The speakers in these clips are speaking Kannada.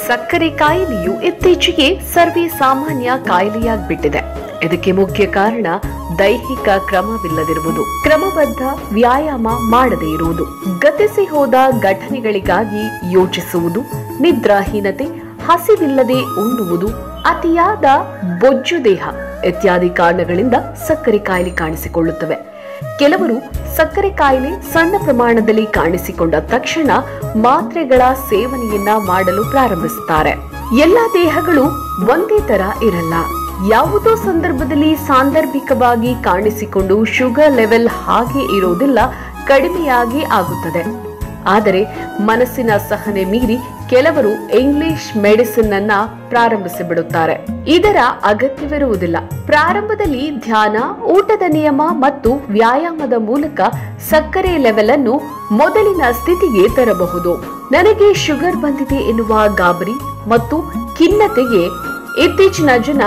ಸಕ್ಕರೆ ಕಾಯಿಲೆಯು ಇತ್ತೀಚೆಗೆ ಸರ್ವೇ ಸಾಮಾನ್ಯ ಕಾಯಿಲೆಯಾಗ್ಬಿಟ್ಟಿದೆ. ಇದಕ್ಕೆ ಮುಖ್ಯ ಕಾರಣ ದೈಹಿಕ ಕ್ರಮವಿಲ್ಲದಿರುವುದು, ಕ್ರಮಬದ್ಧ ವ್ಯಾಯಾಮ ಮಾಡದೇ ಇರುವುದು, ಗತಿಸಿ ಹೋದ ಘಟನೆಗಳಿಗಾಗಿ ಯೋಚಿಸುವುದು, ನಿದ್ರಾಹೀನತೆ, ಹಸಿವಿಲ್ಲದೆ ಉಣ್ಣುವುದು, ಅತಿಯಾದ ಬೊಜ್ಜು ದೇಹ ಇತ್ಯಾದಿ ಕಾರಣಗಳಿಂದ ಸಕ್ಕರೆ ಕಾಯಿಲೆ ಕಾಣಿಸಿಕೊಳ್ಳುತ್ತವೆ. ಕೆಲವರು ಸಕ್ಕರೆ ಕಾಯಿಲೆ ಸಣ್ಣ ಪ್ರಮಾಣದಲ್ಲಿ ಕಾಣಿಸಿಕೊಂಡ ತಕ್ಷಣ ಮಾತ್ರೆಗಳ ಸೇವನೆಯನ್ನ ಮಾಡಲು ಪ್ರಾರಂಭಿಸುತ್ತಾರೆ. ಎಲ್ಲಾ ದೇಹಗಳು ಒಂದೇ ತರ ಇರಲ್ಲ. ಯಾವುದೋ ಸಂದರ್ಭದಲ್ಲಿ ಸಾಂದರ್ಭಿಕವಾಗಿ ಕಾಣಿಸಿಕೊಂಡು ಶುಗರ್ ಲೆವೆಲ್ ಹಾಗೆ ಇರೋದಿಲ್ಲ, ಕಡಿಮೆಯಾಗಿ ಆಗುತ್ತದೆ. ಆದರೆ ಮನಸ್ಸಿನ ಸಹನೆ ಮೀರಿ ಕೆಲವರು ಇಂಗ್ಲಿಷ್ ಮೆಡಿಸಿನ್ ಅನ್ನ ಪ್ರಾರಂಭಿಸಿಬಿಡುತ್ತಾರೆ. ಇದರ ಅಗತ್ಯವಿರುವುದಿಲ್ಲ. ಪ್ರಾರಂಭದಲ್ಲಿ ಧ್ಯಾನ, ಊಟದ ನಿಯಮ ಮತ್ತು ವ್ಯಾಯಾಮದ ಮೂಲಕ ಸಕ್ಕರೆ ಲೆವೆಲ್ ಅನ್ನು ಮೊದಲಿನ ಸ್ಥಿತಿಗೆ ತರಬಹುದು. ನನಗೆ ಶುಗರ್ ಬಂದಿದೆ ಎನ್ನುವ ಗಾಬರಿ ಮತ್ತು ಖಿನ್ನತೆಗೆ ಇತ್ತೀಚಿನ ಜನ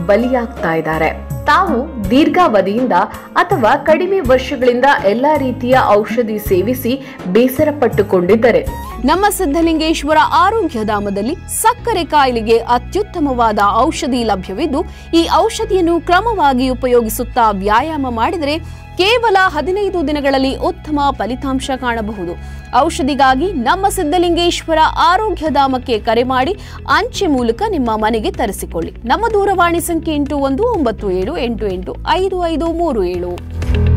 ಬಲಿಯಾಗ್ತಾ ಇದ್ದಾರೆ. ತಾವು ದೀರ್ಘಾವಧಿಯಿಂದ ಅಥವಾ ಕಡಿಮೆ ವರ್ಷಗಳಿಂದ ಎಲ್ಲಾ ರೀತಿಯ ಔಷಧಿ ಸೇವಿಸಿ ಬೇಸರ ಪಟ್ಟುಕೊಂಡಿದ್ದರೆ ನಮ್ಮ ಸಿದ್ಧಲಿಂಗೇಶ್ವರ ಆರೋಗ್ಯಧಾಮದಲ್ಲಿ ಸಕ್ಕರೆ ಕಾಯಿಲೆಗೆ ಅತ್ಯುತ್ತಮವಾದ ಔಷಧಿ ಲಭ್ಯವಿದ್ದು, ಈ ಔಷಧಿಯನ್ನು ಕ್ರಮವಾಗಿ ಉಪಯೋಗಿಸುತ್ತಾ ವ್ಯಾಯಾಮ ಮಾಡಿದರೆ ಕೇವಲ 15 ದಿನಗಳಲ್ಲಿ ಉತ್ತಮ ಫಲಿತಾಂಶ ಕಾಣಬಹುದು. ಔಷಧಿಗಾಗಿ ನಮ್ಮ ಸಿದ್ಧಲಿಂಗೇಶ್ವರ ಆರೋಗ್ಯಧಾಮಕ್ಕೆ ಕರೆ ಮಾಡಿ ಅಂಚೆ ಮೂಲಕ ನಿಮ್ಮ ಮನೆಗೆ ತರಿಸಿಕೊಳ್ಳಿ. ನಮ್ಮ ದೂರವಾಣಿ ಸಂಖ್ಯೆ 8197885537.